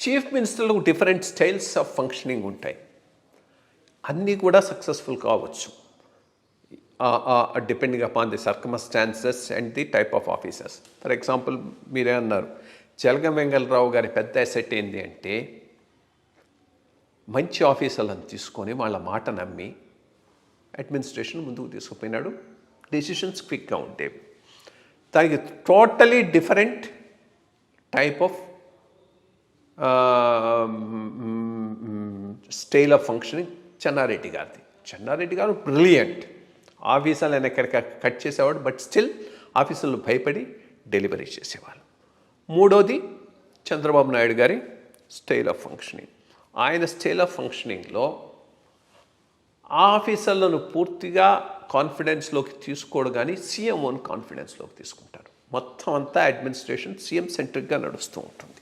Chief మినిస్టర్లకు different styles of functioning ఉంటాయి. అన్నీ కూడా సక్సెస్ఫుల్ కావచ్చు, depending upon the circumstances and the type of officers. For example మీరే అన్నారు, జలగం వెంగళరావు గారి పెద్ద అసెట్ ఏంటి అంటే మంచి ఆఫీసర్లను తీసుకొని వాళ్ళ మాట నమ్మి అడ్మినిస్ట్రేషన్ ముందుకు తీసుకుపోయినాడు. డెసిషన్స్ క్విక్గా ఉండేవి. దానికి totally different type of style of functioning Chenna Reddy గారిది. చెన్నారెడ్డి గారు బ్రిలియంట్. ఆఫీసర్లు ఆయన ఎక్కడికి కట్ చేసేవాడు, బట్ స్టిల్ ఆఫీసర్లు భయపడి డెలివరీ చేసేవాళ్ళు. మూడోది చంద్రబాబు నాయుడు గారి స్టైల్ ఆఫ్ ఫంక్షనింగ్. ఆయన స్టైల్ ఆఫ్ ఫంక్షనింగ్లో ఆఫీసర్లను పూర్తిగా కాన్ఫిడెన్స్లోకి తీసుకోడు, కానీ సీఎం ఓన్ కాన్ఫిడెన్స్లోకి తీసుకుంటారు. మొత్తం అంతా అడ్మినిస్ట్రేషన్ సీఎం సెంట్రిక్గా నడుస్తూ ఉంటుంది.